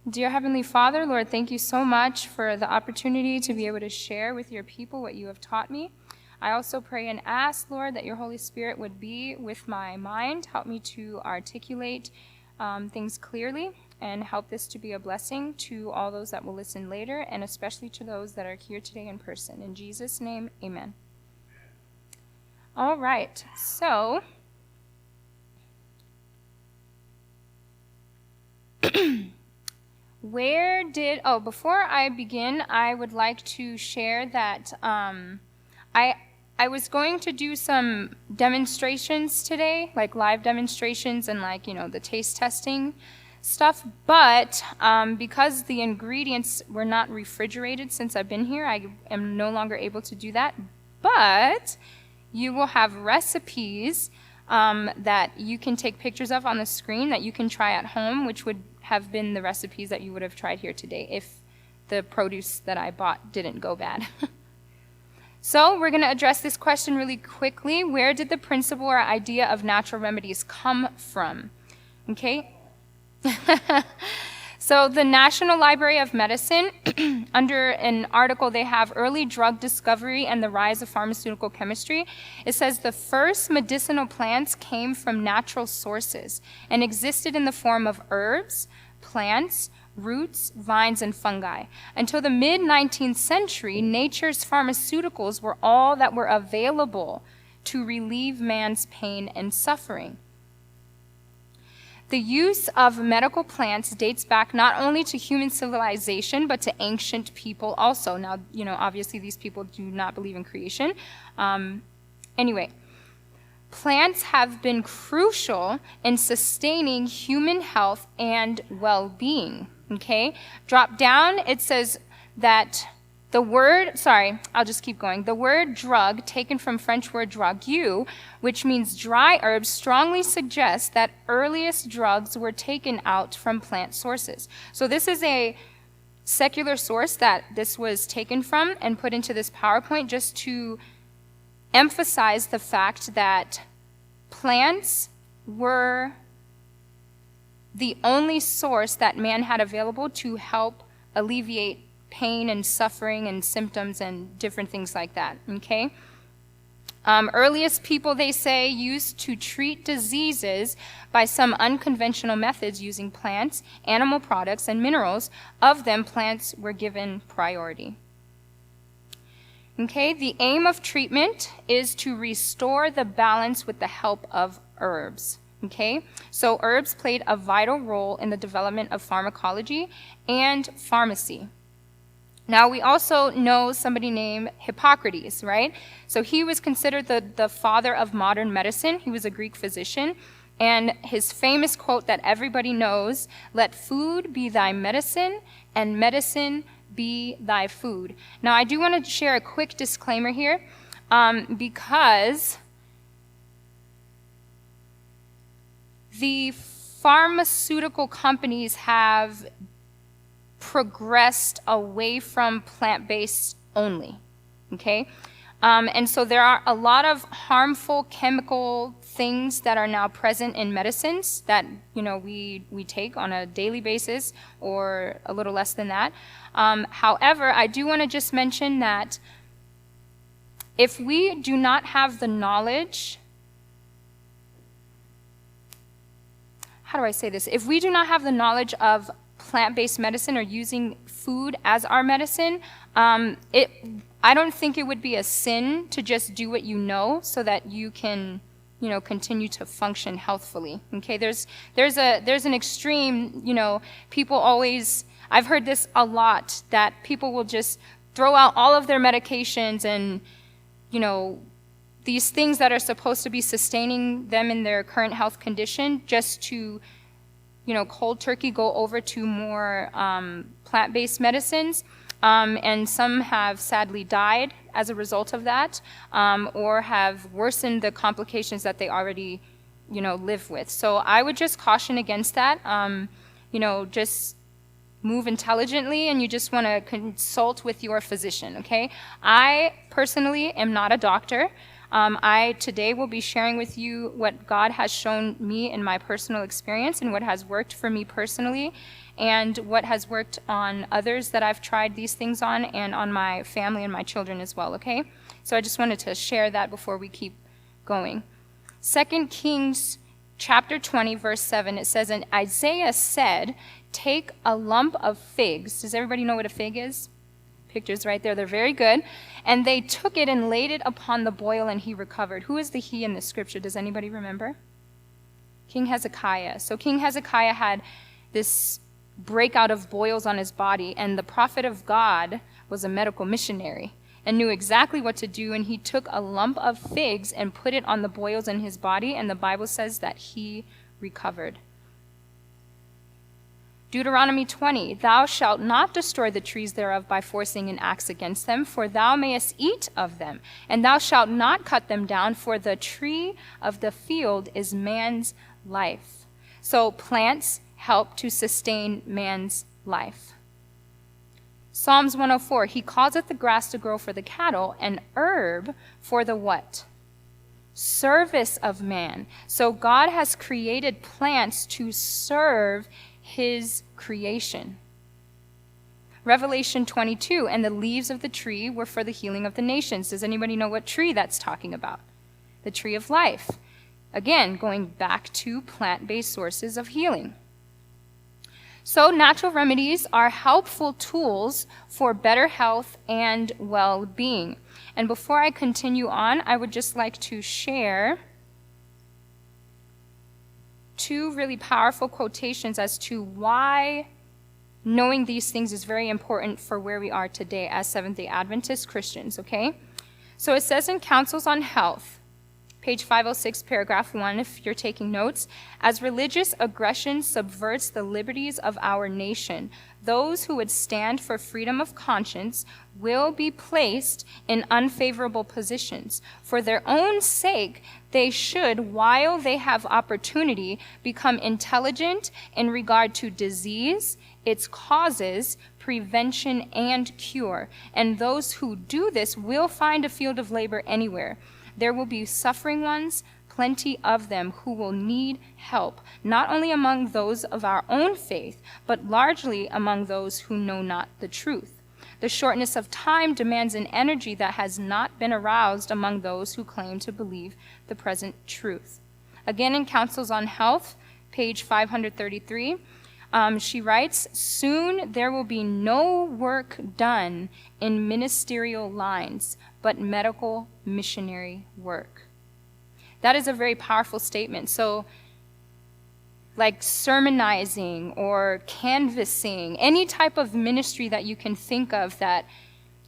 Dear Heavenly Father, Lord, thank you so much for the opportunity to be able to share with your people what you have taught me. I also pray and ask, Lord, that your Holy Spirit would be with my mind, help me to articulate things clearly, and help this to be a blessing to all those that will listen later, and especially to those that are here today in person. In Jesus' name, amen. All right, so before I begin, I would like to share that I was going to do some demonstrations today, like live demonstrations and the taste testing stuff, but because the ingredients were not refrigerated since I've been here, I am no longer able to do that. But you will have recipes that you can take pictures of on the screen that you can try at home, which would have been the recipes that you would have tried here today if the produce that I bought didn't go bad. So we're going to address this question really quickly. Where did the principle or idea of natural remedies come from? Okay. So the National Library of Medicine, under an article they have, Early Drug Discovery and the Rise of Pharmaceutical Chemistry, it says the first medicinal plants came from natural sources and existed in the form of herbs, plants, roots, vines, and fungi. Until the mid-19th century, nature's pharmaceuticals were all that were available to relieve man's pain and suffering. The use of medical plants dates back not only to human civilization, but to ancient people also. Now, obviously these people do not believe in creation. Anyway, plants have been crucial in sustaining human health and well-being, okay? Drop down, it says that the word drug, taken from French word drogue, which means dry herbs, strongly suggests that earliest drugs were taken out from plant sources. So this is a secular source that this was taken from and put into this PowerPoint just to emphasize the fact that plants were the only source that man had available to help alleviate pain and suffering and symptoms and different things like that, okay? Earliest people, they say, used to treat diseases by some unconventional methods using plants, animal products, and minerals. Of them, plants were given priority. Okay, the aim of treatment is to restore the balance with the help of herbs. Okay, so herbs played a vital role in the development of pharmacology and pharmacy. Now, we also know somebody named Hippocrates, right? So he was considered the father of modern medicine. He was a Greek physician. And his famous quote that everybody knows, "Let food be thy medicine, and medicine be thy food." Now, I do want to share a quick disclaimer here, because the pharmaceutical companies have progressed away from plant-based only, okay? And so there are a lot of harmful chemical things that are now present in medicines that, we take on a daily basis or a little less than that. However, I do want to just mention that if we do not have the knowledge, how do I say this? If we do not have the knowledge of plant-based medicine or using food as our medicine, I don't think it would be a sin to just do what you know so that you can, continue to function healthfully. Okay, there's an extreme, people always, I've heard this a lot, that people will just throw out all of their medications and, these things that are supposed to be sustaining them in their current health condition just to cold turkey go over to more plant-based medicines, and some have sadly died as a result of that, or have worsened the complications that they already, live with. So I would just caution against that. Just move intelligently, and you just want to consult with your physician, okay? I personally am not a doctor. I today will be sharing with you what God has shown me in my personal experience and what has worked for me personally and what has worked on others that I've tried these things on and on my family and my children as well, okay? So I just wanted to share that before we keep going. 2 Kings chapter 20, verse 7, it says, and Isaiah said, take a lump of figs. Does everybody know what a fig is? Pictures right there. They're very good. And they took it and laid it upon the boil, and he recovered. Who is the he in the scripture? Does anybody remember? King Hezekiah. So King Hezekiah had this breakout of boils on his body, and the prophet of God was a medical missionary and knew exactly what to do, and he took a lump of figs and put it on the boils in his body, and the Bible says that he recovered. Deuteronomy 20, thou shalt not destroy the trees thereof by forcing an axe against them, for thou mayest eat of them, and thou shalt not cut them down, for the tree of the field is man's life. So plants help to sustain man's life. Psalms 104, he causeth the grass to grow for the cattle, and herb for the what? Service of man. So God has created plants to serve his creation. Revelation 22, and the leaves of the tree were for the healing of the nations. Does anybody know what tree that's talking about? The tree of life. Again, going back to plant-based sources of healing. So natural remedies are helpful tools for better health and well-being. And before I continue on, I would just like to share two really powerful quotations as to why knowing these things is very important for where we are today as Seventh-day Adventist Christians, okay? So it says in Counsels on Health, page 506, paragraph 1, if you're taking notes, as religious aggression subverts the liberties of our nation, those who would stand for freedom of conscience will be placed in unfavorable positions. For their own sake, they should, while they have opportunity, become intelligent in regard to disease, its causes, prevention, and cure. And those who do this will find a field of labor anywhere. There will be suffering ones, plenty of them, who will need help, not only among those of our own faith, but largely among those who know not the truth. The shortness of time demands an energy that has not been aroused among those who claim to believe the present truth. Again, in Counsels on Health, page 533, she writes, soon there will be no work done in ministerial lines, but medical missionary work. That is a very powerful statement. So, like sermonizing or canvassing, any type of ministry that you can think of that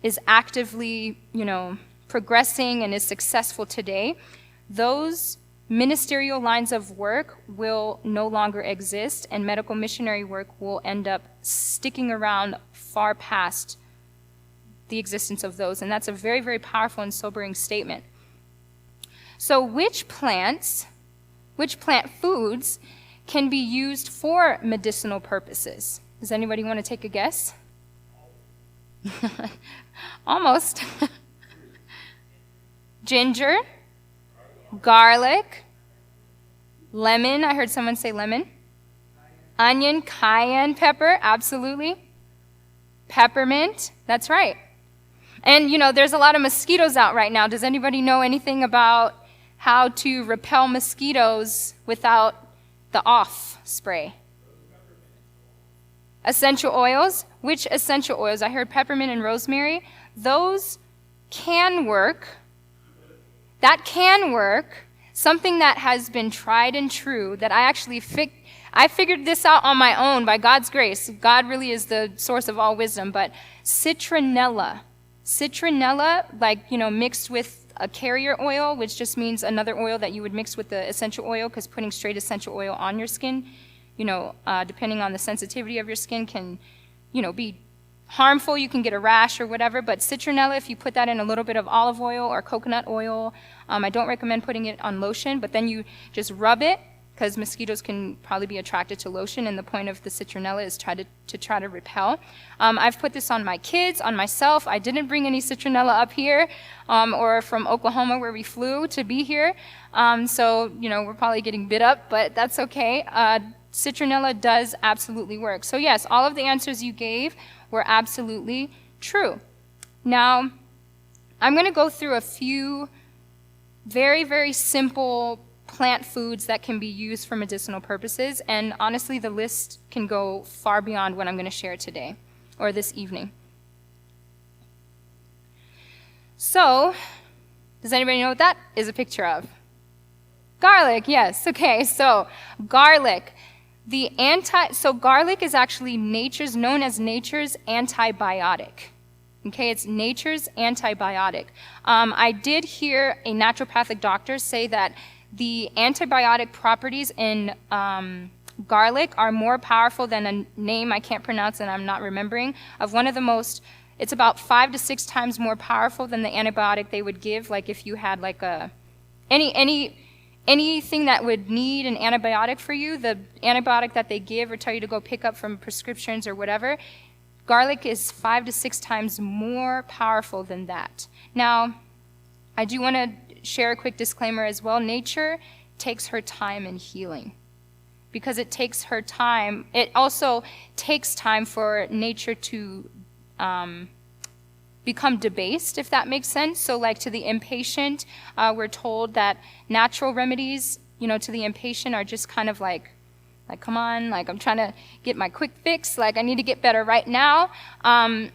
is actively, progressing and is successful today, those ministerial lines of work will no longer exist, and medical missionary work will end up sticking around far past the existence of those. And that's a very, very powerful and sobering statement. So which plant foods can be used for medicinal purposes? Does anybody want to take a guess? Almost. Ginger, garlic, lemon. I heard someone say lemon. Onion, cayenne pepper, absolutely. Peppermint, that's right. And, there's a lot of mosquitoes out right now. Does anybody know anything about how to repel mosquitoes without the off spray? Essential oils. Which essential oils? I heard peppermint and rosemary. Those can work. That can work. Something that has been tried and true that I actually I figured this out on my own by God's grace. God really is the source of all wisdom. But citronella, mixed with a carrier oil, which just means another oil that you would mix with the essential oil, because putting straight essential oil on your skin, depending on the sensitivity of your skin, can, be harmful. You can get a rash or whatever. But citronella, if you put that in a little bit of olive oil or coconut oil, I don't recommend putting it on lotion, but then you just rub it, because mosquitoes can probably be attracted to lotion, and the point of the citronella is to try to repel. I've put this on my kids, on myself. I didn't bring any citronella up here or from Oklahoma where we flew to be here. So, we're probably getting bit up, but that's okay. Citronella does absolutely work. So yes, all of the answers you gave were absolutely true. Now, I'm going to go through a few very, very simple plant foods that can be used for medicinal purposes, and honestly, the list can go far beyond what I'm going to share today or this evening. So, does anybody know what that is a picture of? Garlic, yes. Okay, so garlic. So garlic is actually known as nature's antibiotic. Okay, it's nature's antibiotic. I did hear a naturopathic doctor say that the antibiotic properties in garlic are more powerful than a name I can't pronounce and I'm not remembering, of one of the most, it's about 5 to 6 times more powerful than the antibiotic they would give, like if you had like anything that would need an antibiotic for you, the antibiotic that they give or tell you to go pick up from prescriptions or whatever, garlic is 5 to 6 times more powerful than that. Now, I do want to share a quick disclaimer as well. Nature takes her time in healing. Because it takes her time, it also takes time for nature to become debased, if that makes sense. So like to the impatient, we're told that natural remedies, to the impatient are just kind of like, come on, like I'm trying to get my quick fix, like I need to get better right now.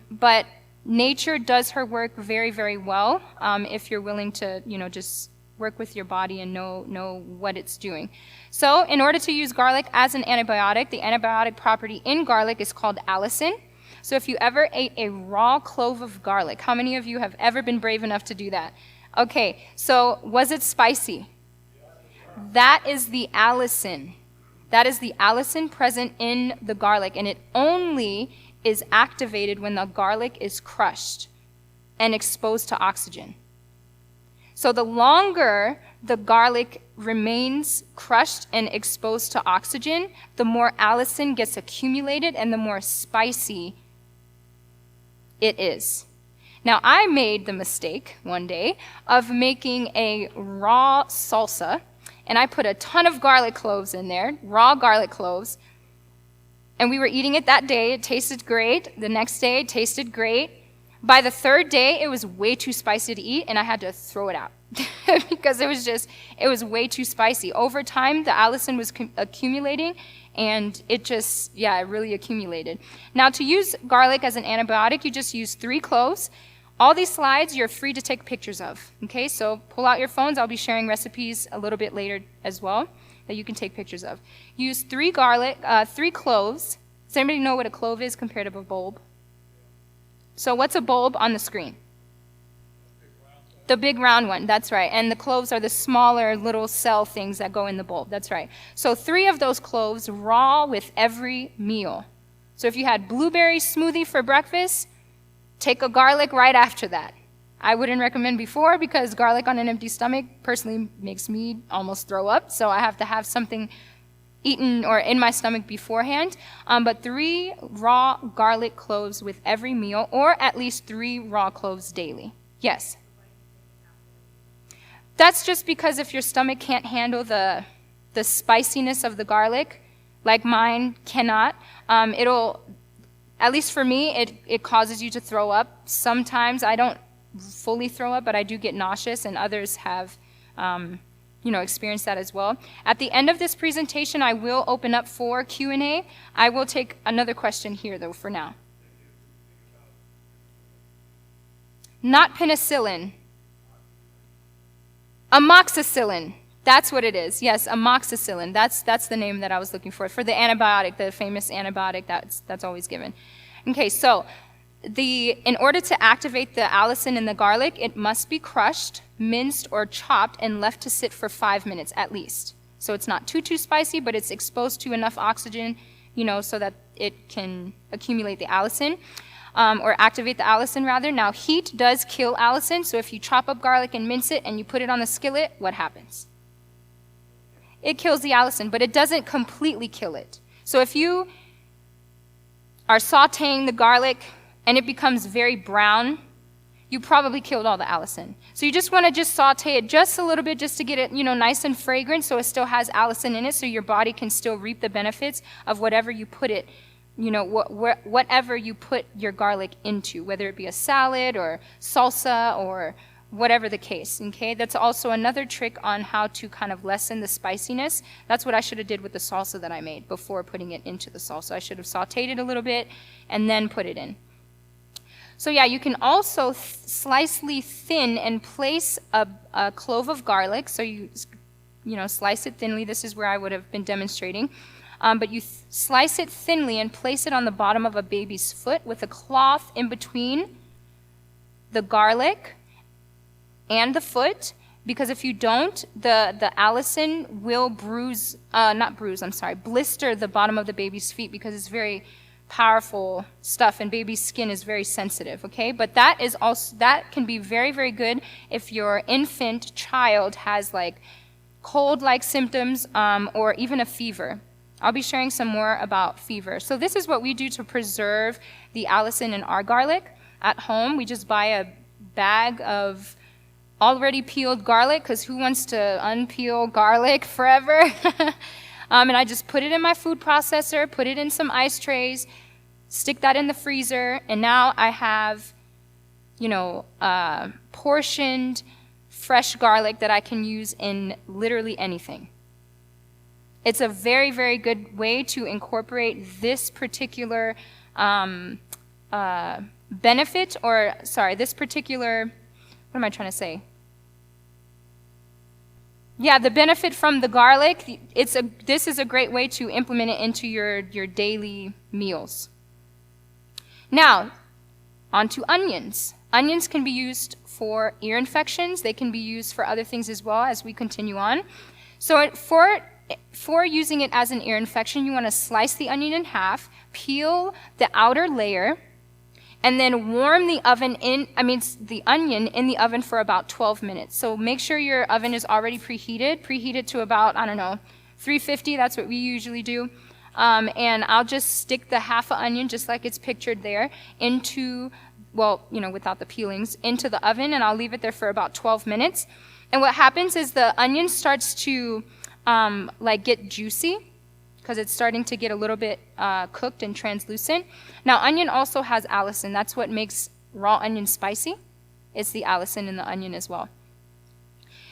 But nature does her work very, very well if you're willing to, just work with your body and know what it's doing. So in order to use garlic as an antibiotic, the antibiotic property in garlic is called allicin. So if you ever ate a raw clove of garlic, how many of you have ever been brave enough to do that? Okay, so was it spicy? That is the allicin. That is the allicin present in the garlic, and it only is activated when the garlic is crushed and exposed to oxygen. So the longer the garlic remains crushed and exposed to oxygen, the more allicin gets accumulated and the more spicy it is. Now, I made the mistake one day of making a raw salsa, and I put a ton of garlic cloves in there, raw garlic cloves, and we were eating it that day. It tasted great. The next day, it tasted great. By the third day, it was way too spicy to eat, and I had to throw it out because it was way too spicy. Over time, the allicin was accumulating, and it really accumulated. Now, to use garlic as an antibiotic, you just use 3 cloves. All these slides you're free to take pictures of, okay? So pull out your phones. I'll be sharing recipes a little bit later as well that you can take pictures of. Use 3 cloves. Does anybody know what a clove is compared to a bulb? So what's a bulb on the screen? The big round one, that's right. And the cloves are the smaller little cell things that go in the bulb, that's right. So 3 of those cloves raw with every meal. So if you had blueberry smoothie for breakfast, take a garlic right after that. I wouldn't recommend before because garlic on an empty stomach personally makes me almost throw up, so I have to have something eaten or in my stomach beforehand. But 3 raw garlic cloves with every meal, or at least 3 raw cloves daily. Yes? That's just because if your stomach can't handle the spiciness of the garlic, like mine cannot, at least for me, it causes you to throw up. Sometimes I don't fully throw up, but I do get nauseous, and others have experienced that as well. At the end of this presentation, I will open up for Q&A. I will take another question here, though, for now. Not penicillin. Amoxicillin. That's what it is. Yes, amoxicillin. That's the name that I was looking for the antibiotic, the famous antibiotic that's always given. Okay, so in order to activate the allicin in the garlic, it must be crushed, minced, or chopped and left to sit for 5 minutes at least. So it's not too spicy, but it's exposed to enough oxygen, so that it can accumulate the allicin. Or activate the allicin, rather. Now, heat does kill allicin, so if you chop up garlic and mince it and you put it on the skillet, what happens? it kills the allicin, but it doesn't completely kill it. So if you are sauteing the garlic and it becomes very brown, you probably killed all the allicin. So you just want to just saute it just a little bit just to get it, nice and fragrant so it still has allicin in it so your body can still reap the benefits of whatever you put it, whatever you put your garlic into, whether it be a salad or salsa or whatever the case, okay? That's also another trick on how to kind of lessen the spiciness. That's what I should have did with the salsa that I made before putting it into the salsa. I should have sauteed it a little bit and then put it in. So yeah, you can also slicely thin and place a clove of garlic. So you slice it thinly. This is where I would have been demonstrating. But you slice it thinly and place it on the bottom of a baby's foot with a cloth in between the garlic and the foot, because if you don't, the allicin will blister the bottom of the baby's feet because it's very powerful stuff and baby's skin is very sensitive, okay? But that can be very, very good if your infant child has like cold-like symptoms or even a fever. I'll be sharing some more about fever. So this is what we do to preserve the allicin in our garlic at home. We just buy a bag of already peeled garlic, because who wants to unpeel garlic forever? And I just put it in my food processor, put it in some ice trays, stick that in the freezer, and now I have, portioned fresh garlic that I can use in literally anything. It's a very, very good way to incorporate this particular benefit, this particular, what am I trying to say? Yeah, the benefit from the garlic, this is a great way to implement it into your daily meals. Now, on to onions. Onions can be used for ear infections. They can be used for other things as well as we continue on. So for using it as an ear infection, you want to slice the onion in half, peel the outer layer, and then warm the onion in the oven for about 12 minutes. So make sure your oven is already preheated to about, 350, that's what we usually do. And I'll just stick the half an onion, just like it's pictured there, without the peelings, into the oven, and I'll leave it there for about 12 minutes. And what happens is the onion starts to get juicy, because it's starting to get a little bit cooked and translucent. Now, onion also has allicin. That's what makes raw onion spicy. It's the allicin in the onion as well.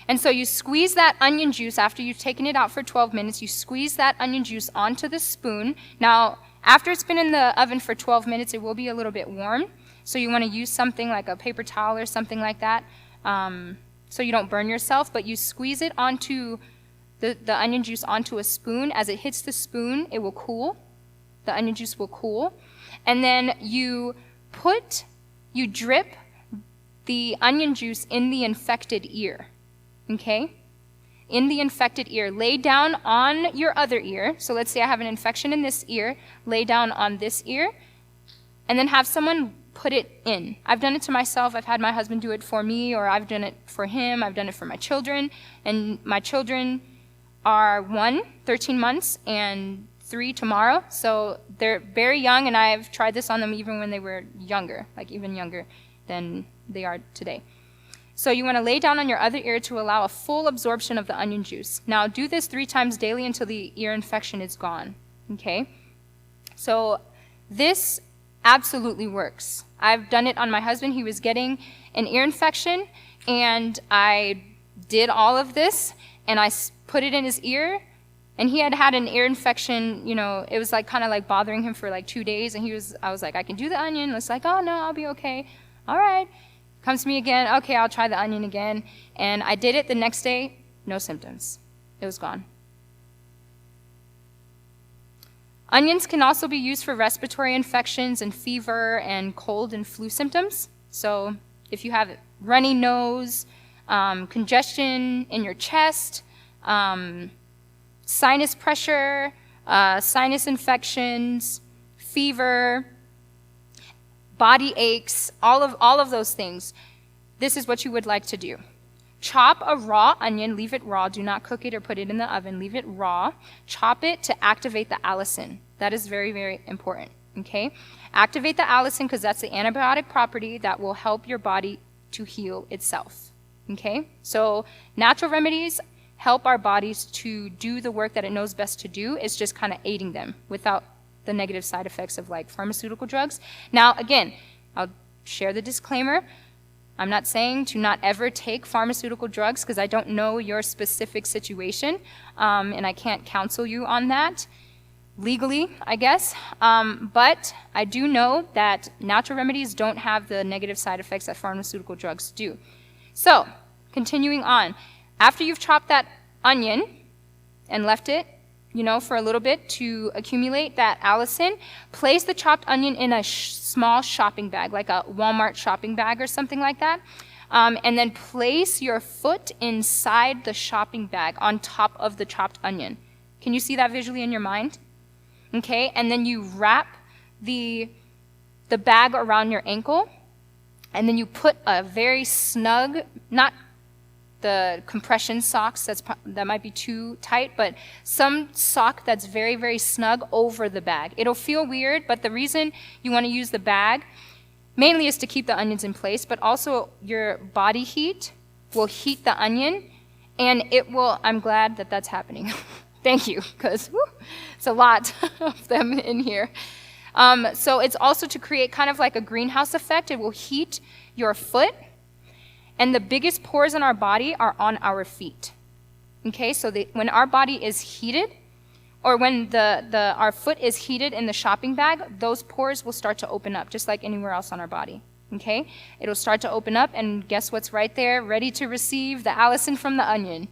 And so you squeeze that onion juice after you've taken it out for 12 minutes. You squeeze that onion juice onto the spoon. Now, after it's been in the oven for 12 minutes, it will be a little bit warm. So you want to use something like a paper towel or something like that so you don't burn yourself. But you squeeze it onto the onion juice onto a spoon. As it hits the spoon, it will cool. The onion juice will cool. And then you drip the onion juice in the infected ear, okay? In the infected ear. Lay down on your other ear. So let's say I have an infection in this ear. Lay down on this ear, and then have someone put it in. I've done it to myself. I've had my husband do it for me, or I've done it for him. I've done it for my children. And my children are 13 months, and 3 tomorrow. So they're very young, and I've tried this on them even when they were younger, like even younger than they are today. So you want to lay down on your other ear to allow a full absorption of the onion juice. Now do this 3 times daily until the ear infection is gone, okay? So this absolutely works. I've done it on my husband. He was getting an ear infection, and I did all of this, and I put it in his ear, and he had an ear infection, it was kind of bothering him for 2 days, and I was like, I can do the onion. It's like, oh no, I'll be okay. All right. Comes to me again, okay, I'll try the onion again. And I did it the next day, no symptoms. It was gone. Onions can also be used for respiratory infections and fever and cold and flu symptoms. So if you have runny nose, congestion in your chest, sinus pressure, sinus infections, fever, body aches, all of those things, this is what you would like to do. Chop a raw onion, leave it raw, do not cook it or put it in the oven, leave it raw. Chop it to activate the allicin. That is very, very important, okay? Activate the allicin because that's the antibiotic property that will help your body to heal itself, okay? So natural remedies help our bodies to do the work that it knows best to do. It's just kind of aiding them without the negative side effects of like pharmaceutical drugs. Now, again, I'll share the disclaimer. I'm not saying to not ever take pharmaceutical drugs because I don't know your specific situation, and I can't counsel you on that legally, I guess. But I do know that natural remedies don't have the negative side effects that pharmaceutical drugs do. So, continuing on, after you've chopped that onion and left it, for a little bit to accumulate that allicin, place the chopped onion in a small shopping bag, like a Walmart shopping bag or something like that, and then place your foot inside the shopping bag on top of the chopped onion. Can you see that visually in your mind? Okay, and then you wrap the bag around your ankle, and then you put a very snug, not the compression socks, that might be too tight, but some sock that's very, very snug over the bag. It'll feel weird, but the reason you want to use the bag mainly is to keep the onions in place, but also your body heat will heat the onion, and I'm glad that that's happening. Thank you, because it's a lot of them in here. So it's also to create kind of like a greenhouse effect. It will heat your foot. And the biggest pores in our body are on our feet. Okay, so when our body is heated, or when our foot is heated in the shopping bag, those pores will start to open up, just like anywhere else on our body. Okay, it'll start to open up, and guess what's right there, ready to receive the allicin from the onion?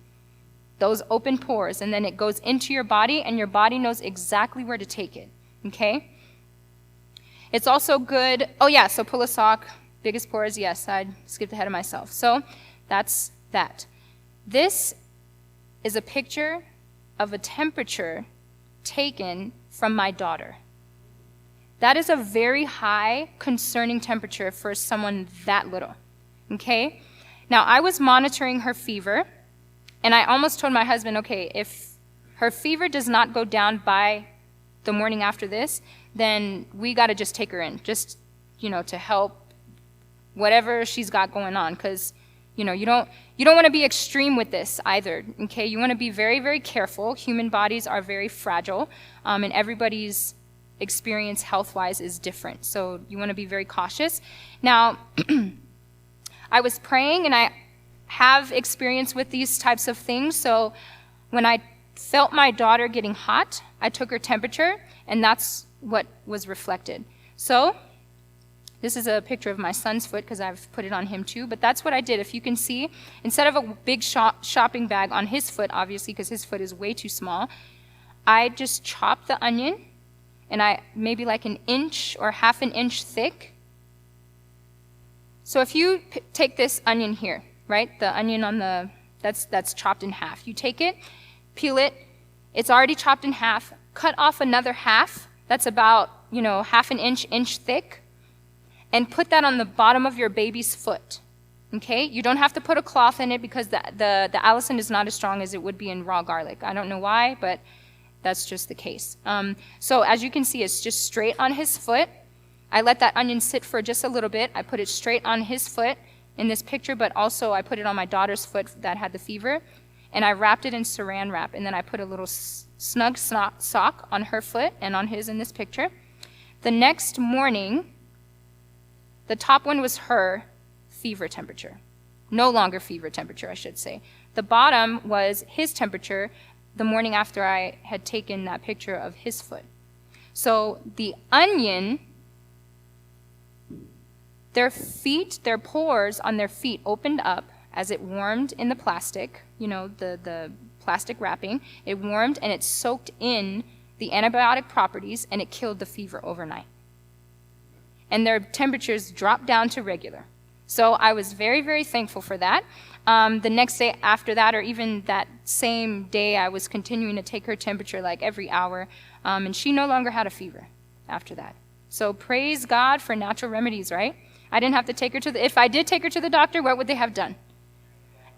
Those open pores, and then it goes into your body, and your body knows exactly where to take it. Okay, it's also good. Oh yeah, so pull a sock. Biggest pores, yes, I skipped ahead of myself. So that's that. This is a picture of a temperature taken from my daughter. That is a very high, concerning temperature for someone that little, okay? Now, I was monitoring her fever, and I almost told my husband, okay, if her fever does not go down by the morning after this, then we got to just take her in, just, to help whatever she's got going on, because you don't want to be extreme with this either. Okay, you want to be very, very careful. Human bodies are very fragile, and everybody's experience health-wise is different, so you want to be very cautious. Now, I was praying, and I have experience with these types of things, so when I felt my daughter getting hot, I took her temperature, and that's what was reflected. So this is a picture of my son's foot because I've put it on him too, but that's what I did. If you can see, instead of a big shopping bag on his foot, obviously because his foot is way too small, I just chopped the onion, and I maybe like an inch or half an inch thick. So if you take this onion here, right, the onion on that's chopped in half, you take it, peel it, it's already chopped in half, cut off another half, that's about, half an inch thick, and put that on the bottom of your baby's foot, okay? You don't have to put a cloth in it because the allicin is not as strong as it would be in raw garlic. I don't know why, but that's just the case. So as you can see, it's just straight on his foot. I let that onion sit for just a little bit. I put it straight on his foot in this picture, but also I put it on my daughter's foot that had the fever, and I wrapped it in saran wrap, and then I put a little snug sock on her foot and on his in this picture. The next morning, the top one was her fever temperature. No longer fever temperature, I should say. The bottom was his temperature the morning after I had taken that picture of his foot. So the onion, their pores on their feet opened up as it warmed in the plastic, the plastic wrapping. It warmed and it soaked in the antibiotic properties, and it killed the fever overnight. And their temperatures dropped down to regular. So I was very, very thankful for that. The next day after that, or even that same day, I was continuing to take her temperature like every hour, and she no longer had a fever after that. So praise God for natural remedies, right? I didn't have to take her if I did take her to the doctor, what would they have done?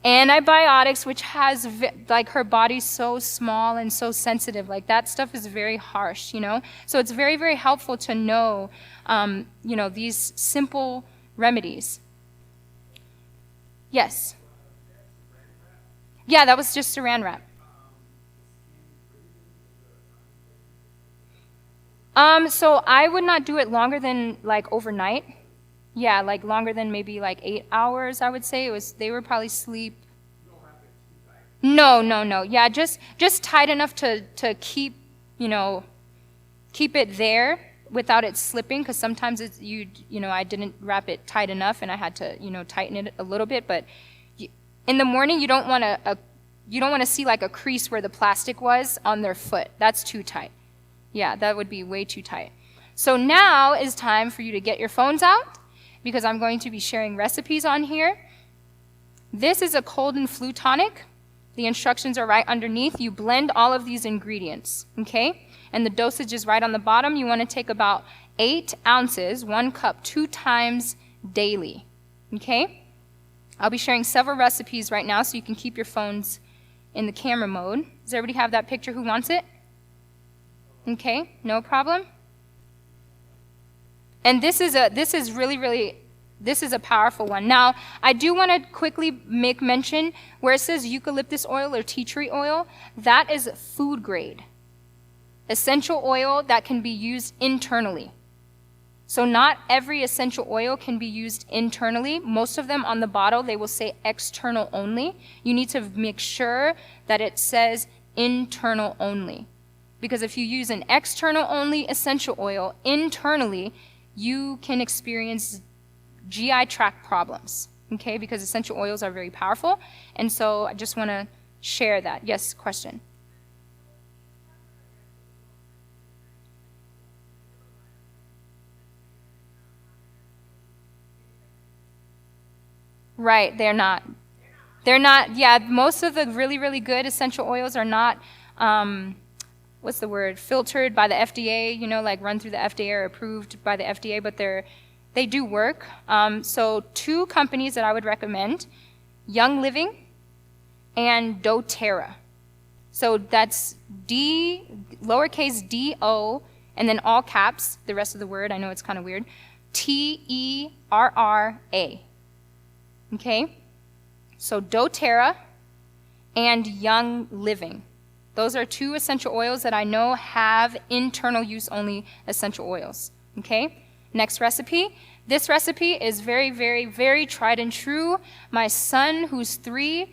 Antibiotics, which has, like, her body's so small and so sensitive. Like, that stuff is very harsh, you know? So it's very, very helpful to know, you know, these simple remedies. Yes? Yeah, that was just saran wrap. So I would not do it longer than, like, overnight. Yeah, like longer than maybe like 8 hours, I would say. They were probably sleep. No, no, no. Yeah, just tight enough to keep, you know, keep it there without it slipping, because sometimes it's, you know, I didn't wrap it tight enough and I had to, you know, tighten it a little bit. But in the morning, you don't want to see like a crease where the plastic was on their foot. That's too tight. Yeah, that would be way too tight. So now is time for you to get your phones out, because I'm going to be sharing recipes on here. This is a cold and flu tonic. The instructions are right underneath. You blend all of these ingredients, okay? And the dosage is right on the bottom. You want to take about 8 ounces, 1 cup, 2 times daily, okay? I'll be sharing several recipes right now so you can keep your phones in the camera mode. Does everybody have that picture who wants it? Okay, no problem. And this is a powerful one. Now, I do want to quickly make mention where it says eucalyptus oil or tea tree oil. That is food grade essential oil that can be used internally. So not every essential oil can be used internally. Most of them on the bottle, they will say external only. You need to make sure that it says internal only. Because if you use an external only essential oil internally, you can experience GI tract problems, okay? Because essential oils are very powerful. And so I just want to share that. Yes, question? Right, they're not. They're not, yeah, most of the really, really good essential oils are not, what's the word, filtered by the FDA, you know, like run through the FDA or approved by the FDA, but they do work. So 2 companies that I would recommend, Young Living and doTERRA. So that's D, lowercase D-O, and then all caps, the rest of the word, I know it's kind of weird, T-E-R-R-A. Okay? So doTERRA and Young Living. Those are 2 essential oils that I know have internal use only essential oils. Okay? Next recipe. This recipe is very, very, very tried and true. My son, who's 3,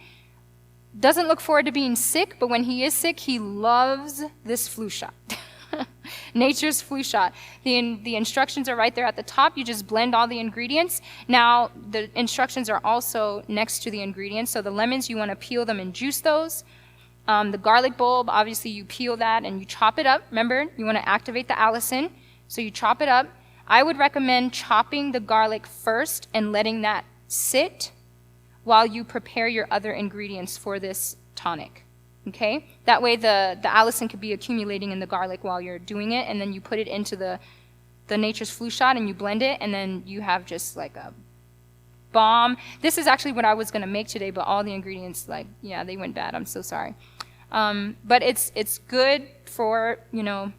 doesn't look forward to being sick, but when he is sick, he loves this flu shot. Nature's flu shot. The instructions are right there at the top. You just blend all the ingredients. Now, the instructions are also next to the ingredients. So the lemons, you want to peel them and juice those. The garlic bulb, obviously you peel that and you chop it up. Remember, you want to activate the allicin, so you chop it up. I would recommend chopping the garlic first and letting that sit while you prepare your other ingredients for this tonic. Okay? That way the allicin could be accumulating in the garlic while you're doing it, and then you put it into the Nature's Flu Shot and you blend it, and then you have just like a bomb. This is actually what I was going to make today, but all the ingredients, like, yeah, they went bad. I'm so sorry. But it's good for, you know,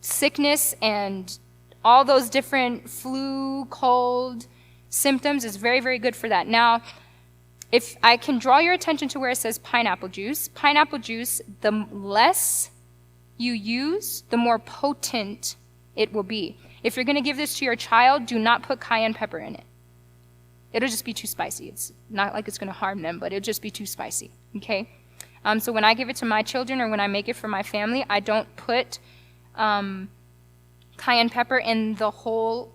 sickness and all those different flu, cold symptoms. Is very, very good for that. Now, if I can draw your attention to where it says pineapple juice, the less you use, the more potent it will be. If you're going to give this to your child, do not put cayenne pepper in it. It'll just be too spicy. It's not like it's going to harm them, but it'll just be too spicy, okay? So when I give it to my children or when I make it for my family, I don't put cayenne pepper in the whole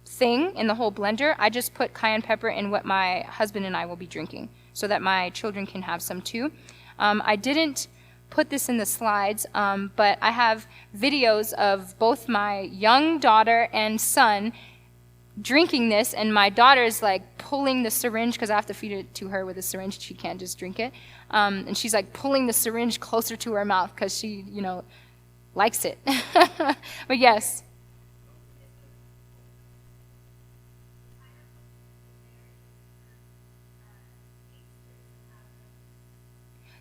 thing, in the whole blender. I just put cayenne pepper in what my husband and I will be drinking so that my children can have some too. I didn't put this in the slides, but I have videos of both my young daughter and son drinking this, and my daughter's like pulling the syringe, because I have to feed it to her with a syringe. She can't just drink it. And she's like pulling the syringe closer to her mouth because she, you know, likes it. But yes.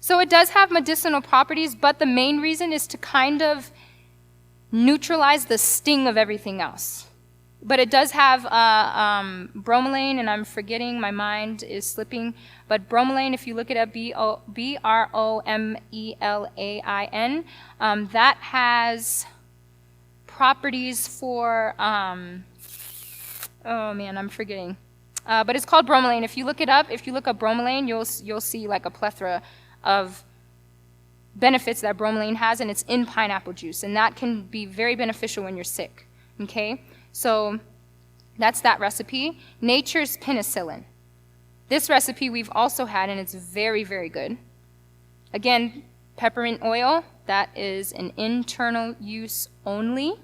So it does have medicinal properties, but the main reason is to kind of neutralize the sting of everything else. But it does have bromelain, and I'm forgetting, my mind is slipping, but bromelain, if you look it up, B-R-O-M-E-L-A-I-N, that has properties for, oh man, I'm forgetting. But it's called bromelain. If you look it up, if you look up bromelain, you'll see like a plethora of benefits that bromelain has, and it's in pineapple juice, and that can be very beneficial when you're sick, okay? So that's that recipe. Nature's penicillin. This recipe we've also had, and it's very, very good. Again, peppermint oil, that is an internal use only.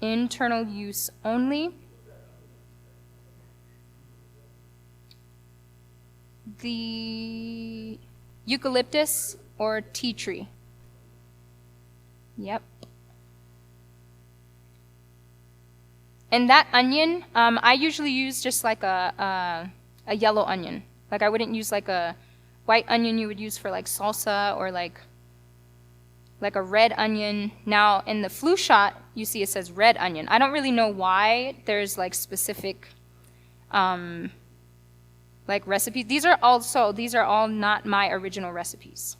Internal use only. The eucalyptus or tea tree. Yep. And that onion, I usually use just like a yellow onion. Like I wouldn't use like a white onion you would use for like salsa, or like a red onion. Now in the flu shot, you see it says red onion. I don't really know why there's like specific like recipes. These are all not my original recipes.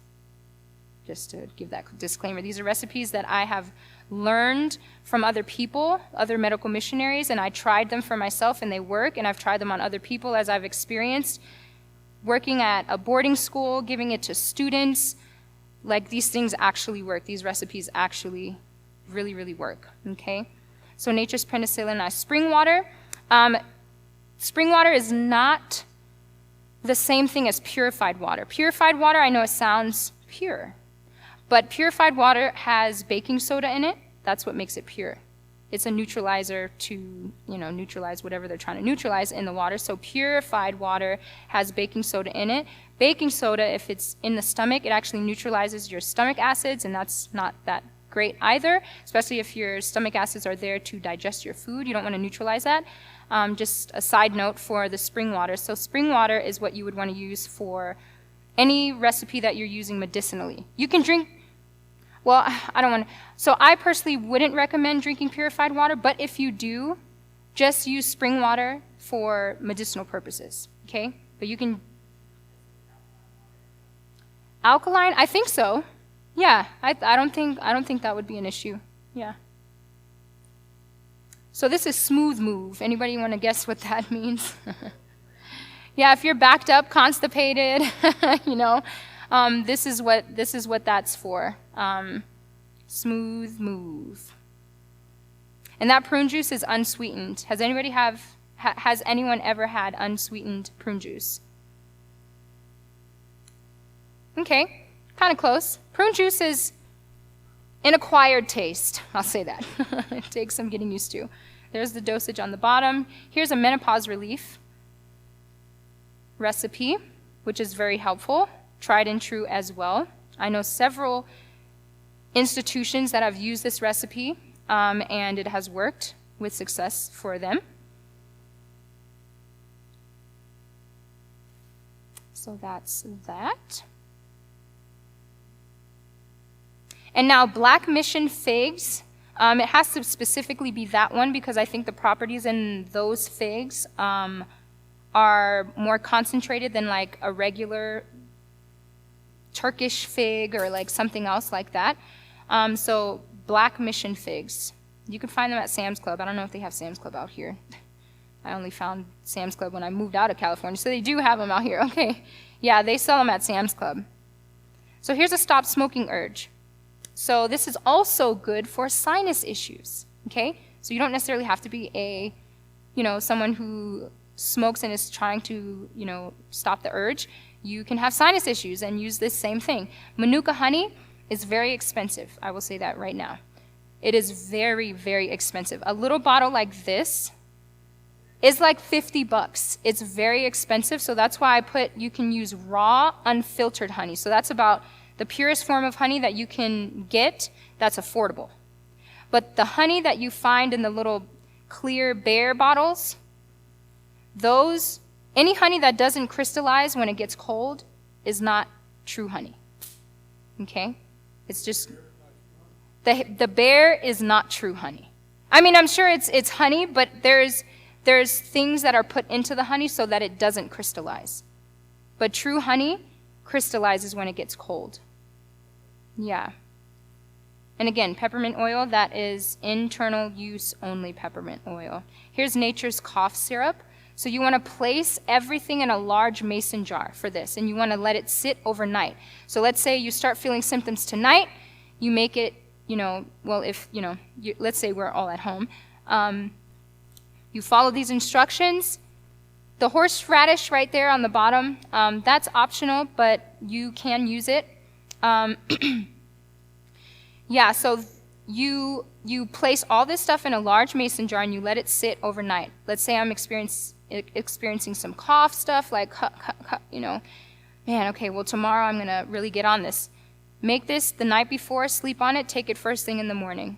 Just to give that disclaimer, these are recipes that I have learned from other people, other medical missionaries, and I tried them for myself and they work, and I've tried them on other people as I've experienced working at a boarding school, giving it to students. Like these things actually work. These recipes actually really, really work, okay? So nature's penicillin, spring water. Spring water is not the same thing as purified water. Purified water, I know it sounds pure, but purified water has baking soda in it. That's what makes it pure. It's a neutralizer to, neutralize whatever they're trying to neutralize in the water. So purified water has baking soda in it. Baking soda, if it's in the stomach, it actually neutralizes your stomach acids, and that's not that great either, especially if your stomach acids are there to digest your food. You don't want to neutralize that. Just a side note for the spring water. So spring water is what you would want to use for any recipe that you're using medicinally. You can drink, well, I don't want to, so I personally wouldn't recommend drinking purified water, but if you do, just use spring water for medicinal purposes, okay? But you can, alkaline, I think so. Yeah, I don't think that would be an issue. Yeah. So this is smooth move. Anybody want to guess what that means? Yeah, if you're backed up, constipated, this is what that's for. Smooth move. And that prune juice is unsweetened. Has anyone ever had unsweetened prune juice? Okay, kind of close. Prune juice is an acquired taste. I'll say that. It takes some getting used to. There's the dosage on the bottom. Here's a menopause relief recipe, which is very helpful. Tried and true as well. I know several institutions that have used this recipe, and it has worked with success for them. So that's that. And now Black Mission figs, it has to specifically be that one because I think the properties in those figs are more concentrated than like a regular Turkish fig or like something else like that. So Black Mission figs, you can find them at Sam's Club. I don't know if they have Sam's Club out here. I only found Sam's Club when I moved out of California, so they do have them out here. Okay, yeah, they sell them at Sam's Club. So here's a stop smoking urge. So this is also good for sinus issues, okay? So you don't necessarily have to be someone who smokes and is trying to, stop the urge. You can have sinus issues and use this same thing. Manuka honey is very expensive. I will say that right now. It is very, very expensive. A little bottle like this is like $50. It's very expensive, so that's why you can use raw, unfiltered honey. So that's about the purest form of honey that you can get that's affordable. But the honey that you find in the little clear bear bottles, any honey that doesn't crystallize when it gets cold is not true honey. Okay? It's just, the bear is not true honey. I mean, I'm sure it's honey, but there's things that are put into the honey so that it doesn't crystallize. But true honey crystallizes when it gets cold. Yeah. And again, peppermint oil, that is internal use only peppermint oil. Here's nature's cough syrup. So you want to place everything in a large mason jar for this, and you want to let it sit overnight. So let's say you start feeling symptoms tonight, you make it, well, if, let's say we're all at home. You follow these instructions. The horseradish right there on the bottom, that's optional, but you can use it. Yeah, so you place all this stuff in a large mason jar and you let it sit overnight. Let's say I'm experiencing some cough stuff, like, man, okay, well, tomorrow I'm going to really get on this. Make this the night before, sleep on it, take it first thing in the morning.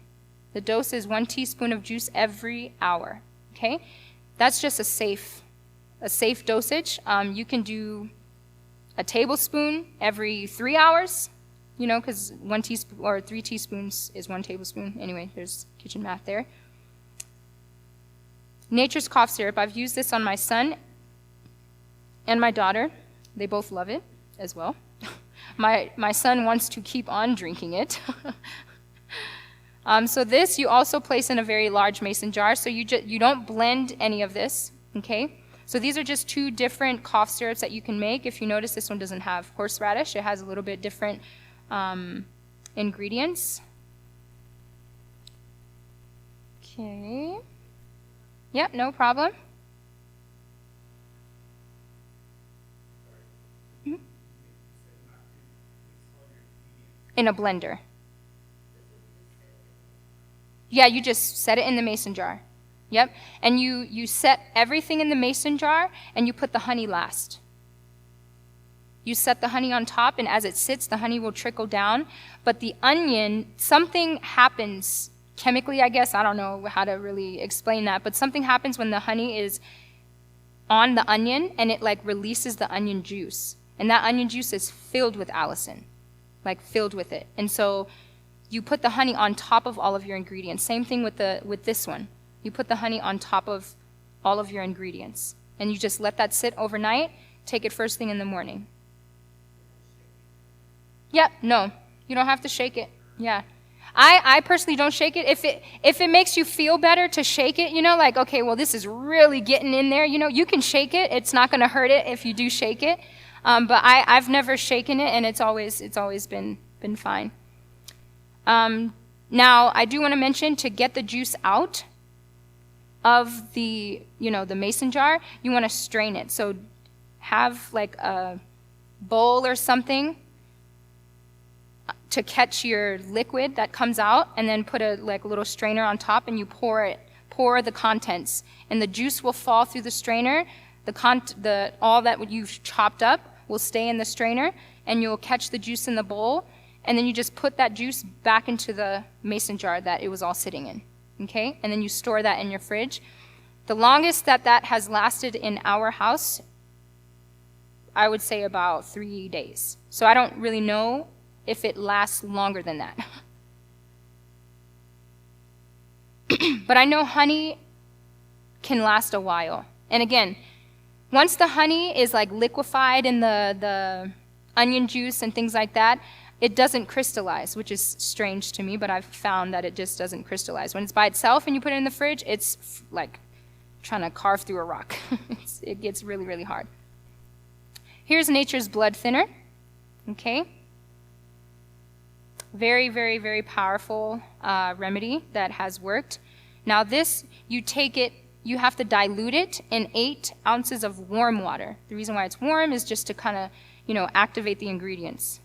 The dose is 1 teaspoon of juice every hour, okay? That's just a safe dosage. You can do a tablespoon every 3 hours, because 1 teaspoon or 3 teaspoons is 1 tablespoon. Anyway, there's kitchen math there. Nature's cough syrup. I've used this on my son and my daughter. They both love it as well. My son wants to keep on drinking it. So this you also place in a very large mason jar. So you don't blend any of this, okay? So these are just 2 different cough syrups that you can make. If you notice, this one doesn't have horseradish. It has a little bit different ingredients. Okay. Yep, no problem. In a blender. Yeah, you just set it in the mason jar. Yep. And you set everything in the mason jar and you put the honey last. You set the honey on top, and as it sits, the honey will trickle down. But the onion, something happens chemically, I guess. I don't know how to really explain that, but something happens when the honey is on the onion and it releases the onion juice. And that onion juice is filled with allicin, filled with it. And so you put the honey on top of all of your ingredients. Same thing with this one. You put the honey on top of all of your ingredients. And you just let that sit overnight, take it first thing in the morning. Yep, no, you don't have to shake it. Yeah. I personally don't shake it. If it makes you feel better to shake it, okay, well, this is really getting in there, you can shake it. It's not going to hurt it if you do shake it. But I've never shaken it, and it's always been fine. Now, I do want to mention, to get the juice out of the mason jar, you want to strain it. So have a bowl or something to catch your liquid that comes out, and then put a little strainer on top, and you pour the contents, and the juice will fall through the strainer. All that you've chopped up will stay in the strainer, and you'll catch the juice in the bowl, and then you just put that juice back into the mason jar that it was all sitting in, okay? And then you store that in your fridge. The longest that has lasted in our house, I would say about 3 days. So I don't really know if it lasts longer than that. But I know honey can last a while. And again, once the honey is liquefied in the onion juice and things like that, it doesn't crystallize, which is strange to me, but I've found that it just doesn't crystallize. When it's by itself and you put it in the fridge, it's like trying to carve through a rock. It gets really, really hard. Here's nature's blood thinner, okay? Very, very, very powerful remedy that has worked. Now this, you have to dilute it in 8 ounces of warm water. The reason why it's warm is just to kind of, activate the ingredients.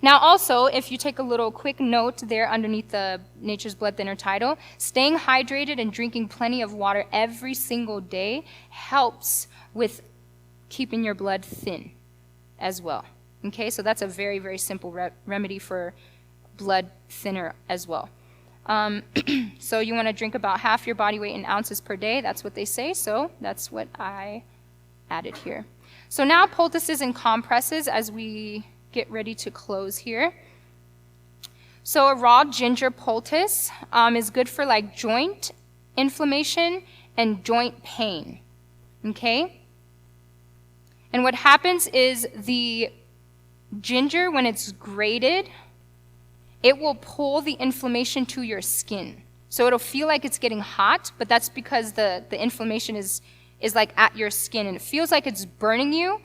Now also, if you take a little quick note there underneath the Nature's Blood Thinner title, staying hydrated and drinking plenty of water every single day helps with keeping your blood thin as well. Okay, so that's a very, very simple remedy for blood thinner as well. So you want to drink about half your body weight in ounces per day. That's what they say, so that's what I added here. So now poultices and compresses as we get ready to close here. So a raw ginger poultice is good for like joint inflammation and joint pain, okay? And what happens is the ginger, when it's grated, it will pull the inflammation to your skin. So it'll feel like it's getting hot, but that's because the inflammation is like at your skin, and it feels like it's burning you,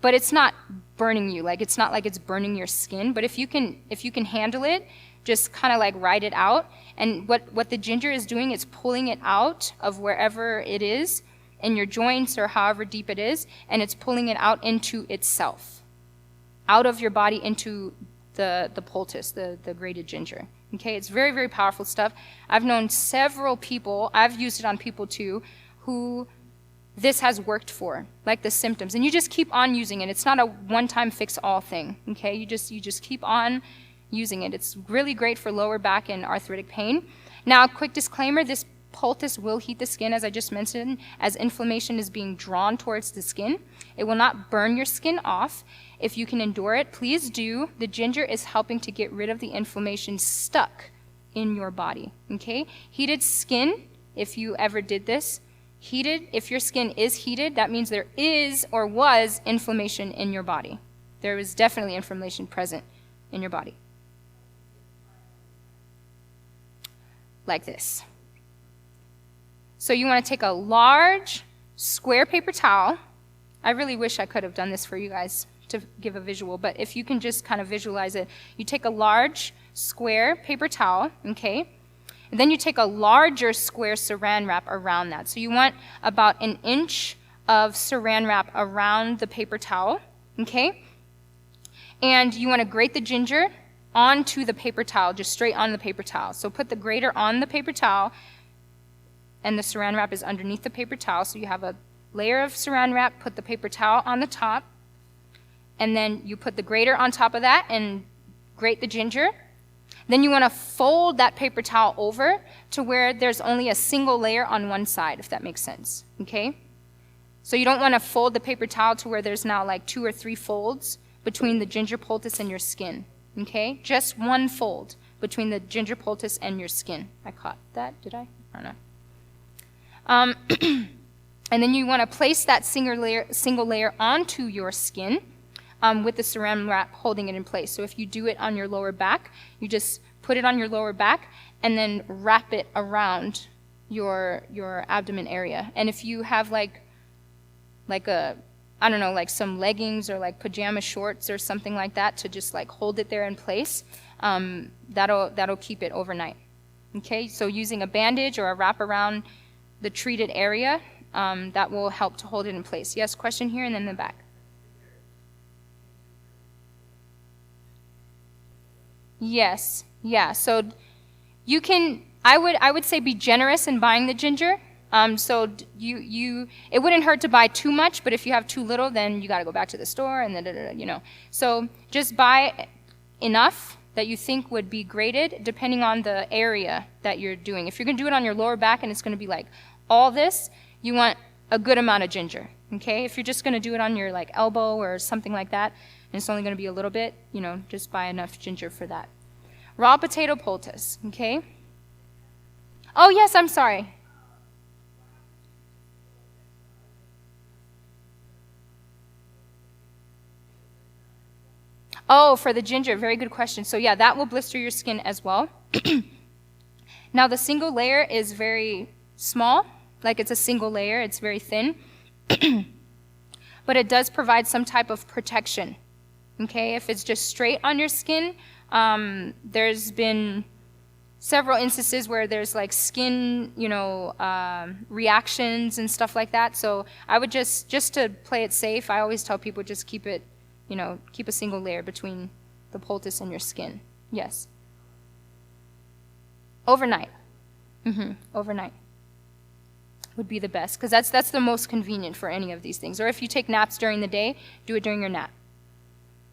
but it's not burning you. Like, it's not like it's burning your skin, but if you can handle it, just kind of like ride it out. And what the ginger is doing is pulling it out of wherever it is in your joints or however deep it is, and it's pulling it out into itself, out of your body into the poultice, the grated ginger. Okay, it's very, very powerful stuff. I've known several people, I've used it on people too, who this has worked for, like the symptoms. And you just keep on using it. It's not a one-time fix-all thing, okay? You just keep on using it. It's really great for lower back and arthritic pain. Now, quick disclaimer, this poultice will heat the skin, as I just mentioned, as inflammation is being drawn towards the skin. It will not burn your skin off. If you can endure it, please do. The ginger is helping to get rid of the inflammation stuck in your body, okay? Heated skin, if you ever did this, if your skin is heated, that means there is or was inflammation in your body. There was definitely inflammation present in your body. Like this. So you want to take a large square paper towel. I really wish I could have done this for you guys to give a visual, but if you can just kind of visualize it, you take a large square paper towel, okay? And then you take a larger square saran wrap around that. So you want about 1 inch of saran wrap around the paper towel, okay? And you want to grate the ginger onto the paper towel, just straight on the paper towel. So put the grater on the paper towel, and the saran wrap is underneath the paper towel. So you have a layer of saran wrap, put the paper towel on the top, and then you put the grater on top of that and grate the ginger. Then you want to fold that paper towel over to where there's only a single layer on one side, if that makes sense, okay? So you don't want to fold the paper towel to where there's now like 2 or 3 folds between the ginger poultice and your skin, okay? Just one fold between the ginger poultice and your skin. I caught that, did I? I don't know. And then you want to place that single layer onto your skin with the saran wrap holding it in place. So if you do it on your lower back, you just put it on your lower back and then wrap it around your abdomen area. And if you have like a, I don't know, like some leggings or like pajama shorts or something like that to just like hold it there in place, that'll keep it overnight. Okay, so using a bandage or a wrap around the treated area, that will help to hold it in place. Yes, question here and then in the back. Yes, yeah. So you can, I would say be generous in buying the ginger. So it wouldn't hurt to buy too much, but if you have too little, then you got to go back to the store and then, you know. So just buy enough that you think would be grated depending on the area that you're doing. If you're going to do it on your lower back and it's going to be like all this, you want a good amount of ginger, okay? If you're just going to do it on your like elbow or something like that, and it's only going to be a little bit, you know, just buy enough ginger for that. Raw potato poultice, okay? Oh, yes, I'm sorry. Oh, for the ginger, very good question. So yeah, that will blister your skin as well. Now the single layer is very small, like it's a single layer, it's very thin, but it does provide some type of protection, okay? If it's just straight on your skin, there's been several instances where there's like skin, you know, reactions and stuff like that. So I would just to play it safe, I always tell people just keep it, you know, keep a single layer between the poultice and your skin. Yes. Overnight. Overnight would be the best, because that's the most convenient for any of these things. Or if you take naps during the day, do it during your nap.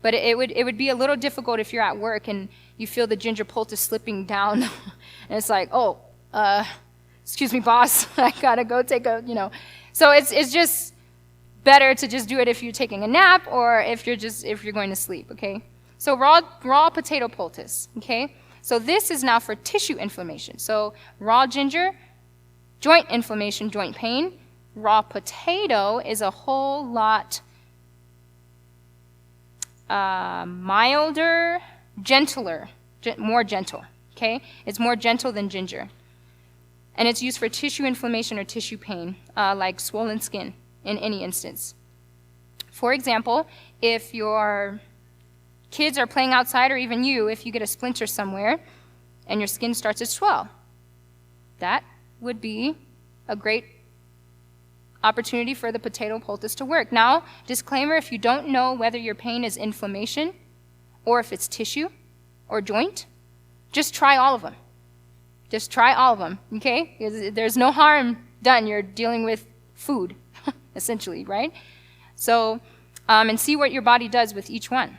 But it would be a little difficult if you're at work and you feel the ginger poultice slipping down, and it's like, oh, excuse me, boss, I gotta go take a, you know. So it's just better to just do it if you're taking a nap or if you're going to sleep, okay? So raw potato poultice, okay? So this is now for tissue inflammation. So raw ginger, joint inflammation, joint pain. Raw potato is a whole lot milder, gentler, more gentle, okay? It's more gentle than ginger. And it's used for tissue inflammation or tissue pain, like swollen skin in any instance. For example, if your kids are playing outside, or even you, if you get a splinter somewhere and your skin starts to swell, that would be a great opportunity for the potato poultice to work. Now, disclaimer, if you don't know whether your pain is inflammation or if it's tissue or joint, just try all of them. Just try all of them, okay? Because there's no harm done. You're dealing with food, essentially, right? So, and see what your body does with each one.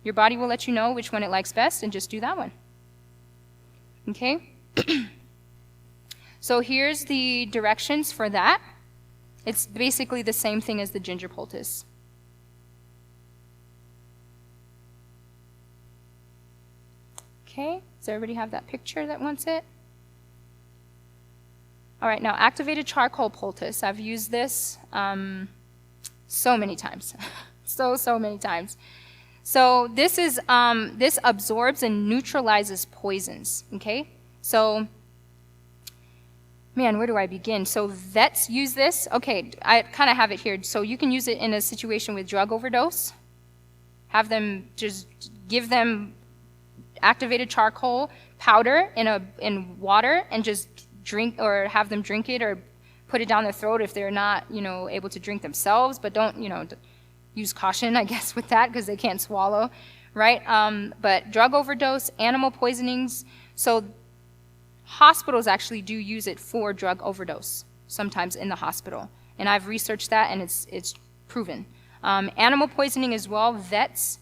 Your body will let you know which one it likes best, and just do that one. Okay? So here's the directions for that. It's basically the same thing as the ginger poultice. Okay, does everybody have that picture that wants it? All right, now activated charcoal poultice. I've used this so many times, so many times. So this is this absorbs and neutralizes poisons. Okay, so man, where do I begin? So vets use this. Okay, I kind of have it here. So you can use it in a situation with drug overdose. Have them just give them activated charcoal powder in water and just drink, or have them drink it, or put it down their throat if they're not, able to drink themselves. But don't, use caution, I guess, with that, because they can't swallow, right? But drug overdose, animal poisonings. So hospitals actually do use it for drug overdose, sometimes in the hospital. And I've researched that, and it's proven. Animal poisoning as well. Vets,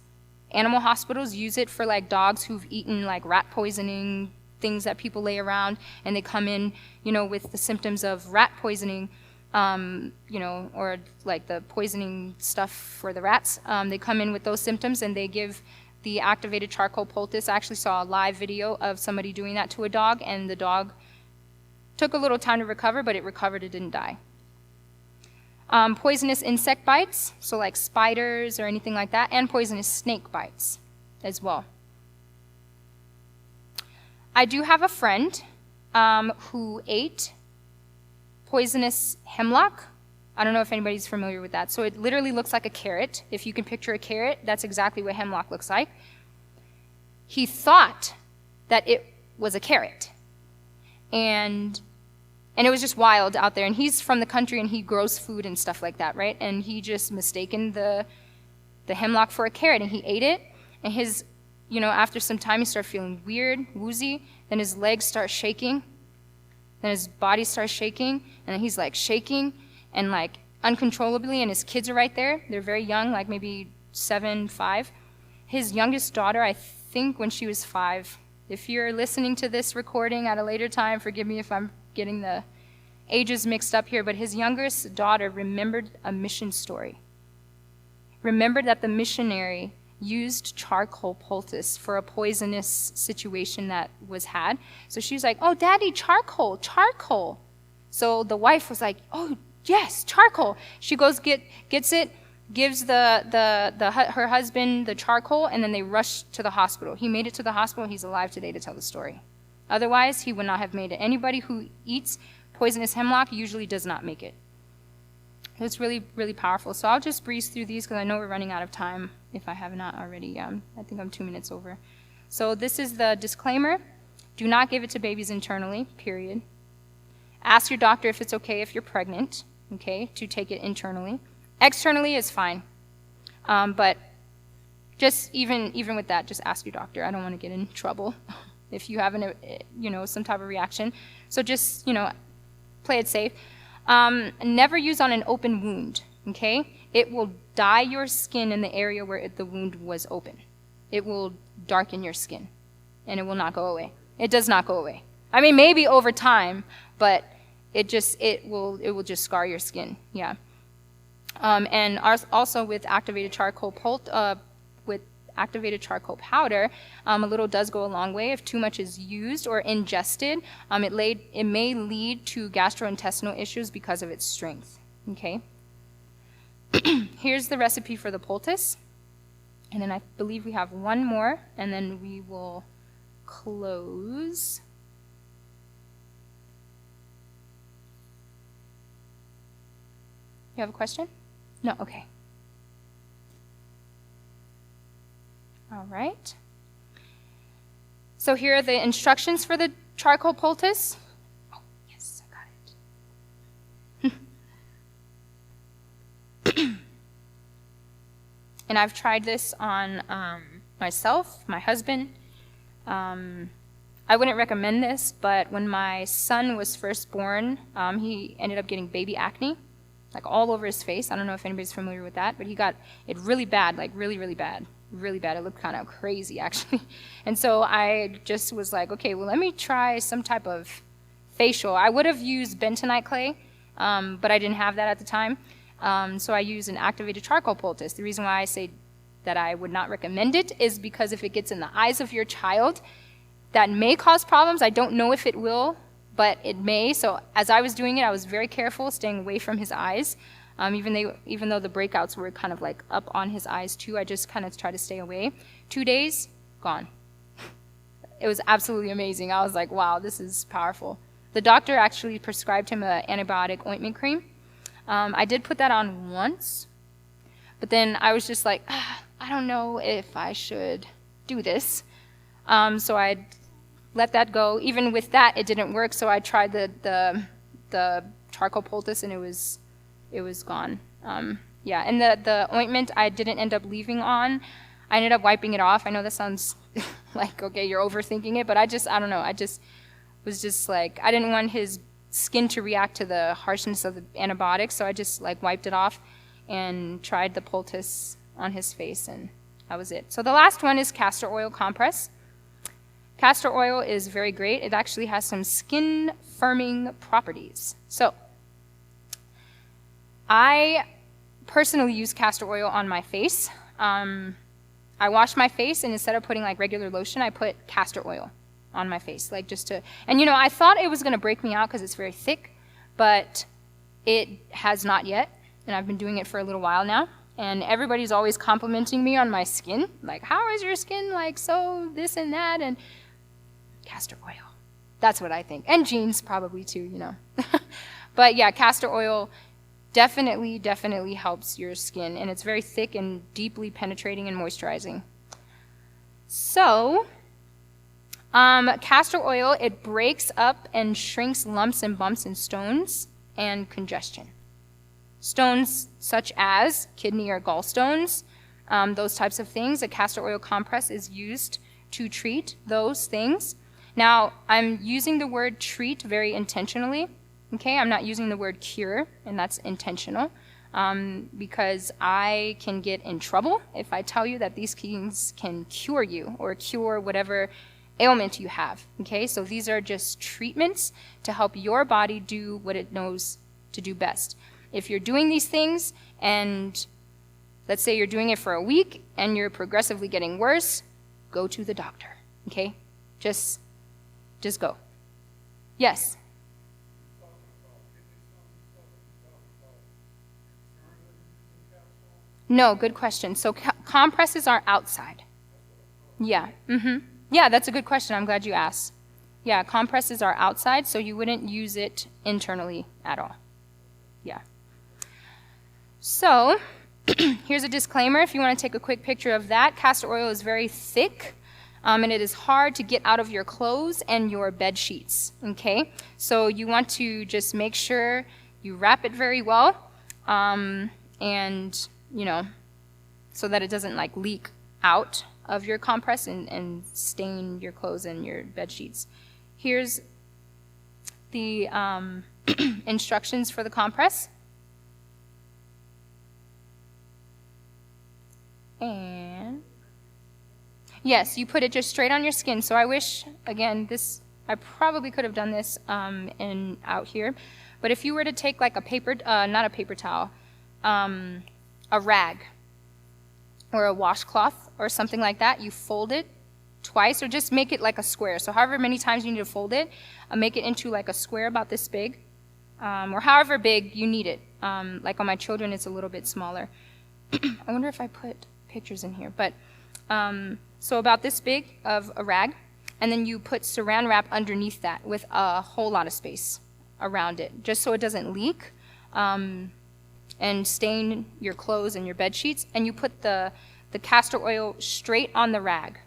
animal hospitals use it for like dogs who've eaten like rat poisoning, things that people lay around, and they come in, with the symptoms of rat poisoning, or like the poisoning stuff for the rats. They come in with those symptoms, and they give the activated charcoal poultice. I actually saw a live video of somebody doing that to a dog, and the dog took a little time to recover, but it recovered, it didn't die. Poisonous insect bites, so like spiders or anything like that, and poisonous snake bites as well. I do have a friend who ate poisonous hemlock. I don't know if anybody's familiar with that. So it literally looks like a carrot. If you can picture a carrot, that's exactly what hemlock looks like. He thought that it was a carrot. And it was just wild out there. And he's from the country, and he grows food and stuff like that, right? And he just mistaken the hemlock for a carrot, and he ate it. And his, after some time, he started feeling weird, woozy. Then his legs start shaking. Then his body starts shaking. And then he's like shaking and like uncontrollably, and his kids are right there. They're very young, like maybe 7, 5. His youngest daughter, I think when she was 5. If you're listening to this recording at a later time, forgive me if I'm getting the ages mixed up here, but his youngest daughter remembered a mission story. Remembered that the missionary used charcoal poultice for a poisonous situation that was had. So she was like, "Oh, Daddy, charcoal, charcoal." So the wife was like, "Oh, yes, charcoal." She goes, gets it, gives her husband the charcoal, and then they rush to the hospital. He made it to the hospital. He's alive today to tell the story. Otherwise, he would not have made it. Anybody who eats poisonous hemlock usually does not make it. It's really, really powerful. So I'll just breeze through these because I know we're running out of time if I have not already. I think I'm 2 minutes over. So this is the disclaimer. Do not give it to babies internally, period. Ask your doctor if it's okay if you're pregnant, okay, to take it internally. Externally is fine. But just even with that, just ask your doctor. I don't want to get in trouble if you have some type of reaction. So just, play it safe. Never use on an open wound, okay? It will dye your skin in the area where the wound was open. It will darken your skin, and it will not go away. It does not go away. I mean, maybe over time, but it will just scar your skin, yeah. And also with activated charcoal powder, a little does go a long way. If too much is used or ingested, it may lead to gastrointestinal issues because of its strength. Okay. Here's the recipe for the poultice. And then I believe we have one more, and then we will close. You have a question? No? Okay. All right. So here are the instructions for the charcoal poultice. Oh, yes, I got it. And I've tried this on myself, my husband. I wouldn't recommend this, but when my son was first born, he ended up getting baby acne, like all over his face. I don't know if anybody's familiar with that, but he got it really bad, like really, really bad. Really bad. It looked kind of crazy, actually. And so I just was like, okay, well, let me try some type of facial. I would have used bentonite clay, but I didn't have that at the time. So I use an activated charcoal poultice. The reason why I say that I would not recommend it is because if it gets in the eyes of your child, that may cause problems. I don't know if it will, but it may. So as I was doing it, I was very careful, staying away from his eyes. Even though the breakouts were kind of like up on his eyes too, I just kind of tried to stay away. 2 days, gone. It was absolutely amazing. I was like, wow, this is powerful. The doctor actually prescribed him an antibiotic ointment cream. I did put that on once, but then I was just like, I don't know if I should do this. So I let that go. Even with that, it didn't work, so I tried the charcoal poultice, and it was gone. Yeah, and the ointment I didn't end up leaving on. I ended up wiping it off. I know that sounds like, okay, you're overthinking it, but I don't know. I just was just like, I didn't want his skin to react to the harshness of the antibiotics, so I just like wiped it off and tried the poultice on his face, and that was it. So the last one is castor oil compress. Castor oil is very great. It actually has some skin firming properties. So I personally use castor oil on my face. I wash my face, and instead of putting like regular lotion, I put castor oil on my face, like just to, and you know, I thought it was going to break me out because it's very thick, but it has not yet, and I've been doing it for a little while now, and everybody's always complimenting me on my skin, like, how is your skin like so this and that, and castor oil. That's what I think, and jeans probably too, you know. But yeah, castor oil definitely helps your skin, and it's very thick and deeply penetrating and moisturizing. So, castor oil, it breaks up and shrinks lumps and bumps and stones and congestion. Stones such as kidney or gallstones, those types of things, a castor oil compress is used to treat those things. Now, I'm using the word treat very intentionally. Okay, I'm not using the word cure, and that's intentional, because I can get in trouble if I tell you that these things can cure you or cure whatever ailment you have. Okay, so these are just treatments to help your body do what it knows to do best. If you're doing these things, and let's say you're doing it for a week and you're progressively getting worse, go to the doctor. Okay, just go. Yes. No, good question. So compresses are outside. Yeah. Yeah, that's a good question. I'm glad you asked. Yeah, compresses are outside, so you wouldn't use it internally at all. Yeah. So here's a disclaimer. If you want to take a quick picture of that, castor oil is very thick, and it is hard to get out of your clothes and your bed sheets. Okay, so you want to just make sure you wrap it very well, and you know, so that it doesn't like leak out of your compress and stain your clothes and your bed sheets. Here's the instructions for the compress. And yes, you put it just straight on your skin. So I wish, again, I probably could have done this out here, but if you were to take like a paper, not a paper towel, a rag or a washcloth or something like that. You fold it twice, or just make it like a square. So however many times you need to fold it, make it into like a square about this big, or however big you need it. Like on my children, it's a little bit smaller. I wonder if I put pictures in here. But so about this big of a rag, and then you put saran wrap underneath that with a whole lot of space around it, just so it doesn't leak and stain your clothes and your bed sheets. And you put the castor oil straight on the rag.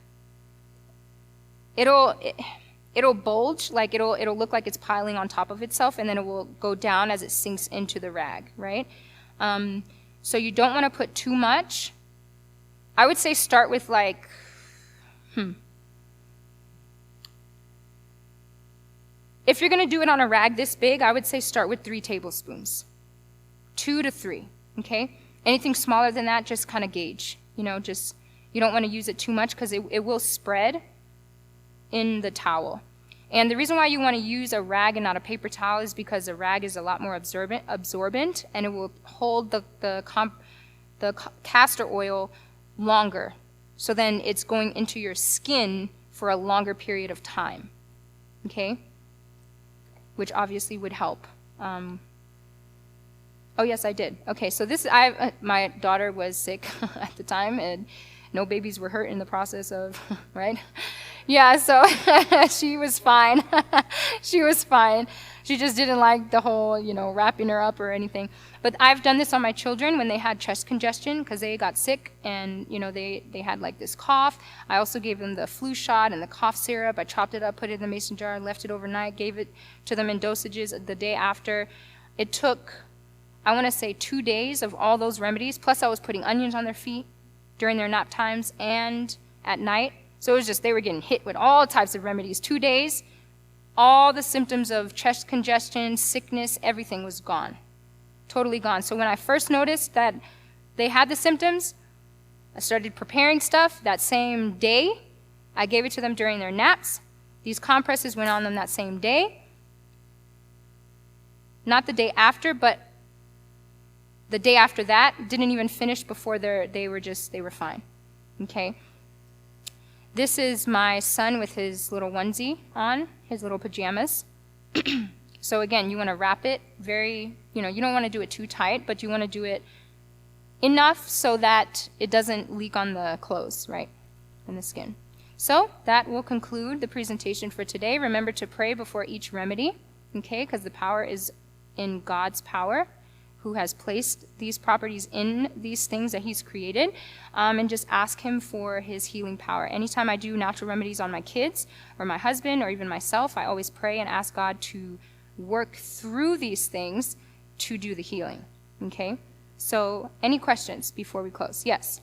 It'll bulge, like it'll look like it's piling on top of itself, and then it will go down as it sinks into the rag, right? So you don't want to put too much. I would say start with like, if you're going to do it on a rag this big, I would say start with 3 tablespoons. 2 to 3, okay? Anything smaller than that, just kind of gauge. You know, just, you don't want to use it too much because it will spread in the towel. And the reason why you want to use a rag and not a paper towel is because a rag is a lot more absorbent, and it will hold the castor oil longer. So then it's going into your skin for a longer period of time, okay? Which obviously would help. Oh yes, I did. Okay, so my daughter was sick at the time, and no babies were hurt in the process of, right? Yeah, so she was fine. She was fine. She just didn't like the whole, wrapping her up or anything. But I've done this on my children when they had chest congestion because they got sick and, they had like this cough. I also gave them the flu shot and the cough syrup. I chopped it up, put it in the mason jar, left it overnight, gave it to them in dosages the day after. It took, I want to say, 2 days of all those remedies. Plus I was putting onions on their feet during their nap times and at night. So it was just, they were getting hit with all types of remedies. 2 days, all the symptoms of chest congestion, sickness, everything was gone. Totally gone. So when I first noticed that they had the symptoms, I started preparing stuff that same day. I gave it to them during their naps. These compresses went on them that same day. Not the day after, but the day after that. Didn't even finish before they were fine. Okay? This is my son with his little onesie on, his little pajamas. So again, you want to wrap it very, you don't want to do it too tight, but you want to do it enough so that it doesn't leak on the clothes, right, and the skin. So that will conclude the presentation for today. Remember to pray before each remedy, okay, because the power is in God's power, who has placed these properties in these things that he's created, and just ask him for his healing power. Anytime I do natural remedies on my kids or my husband or even myself, I always pray and ask God to work through these things to do the healing, okay? So any questions before we close? Yes?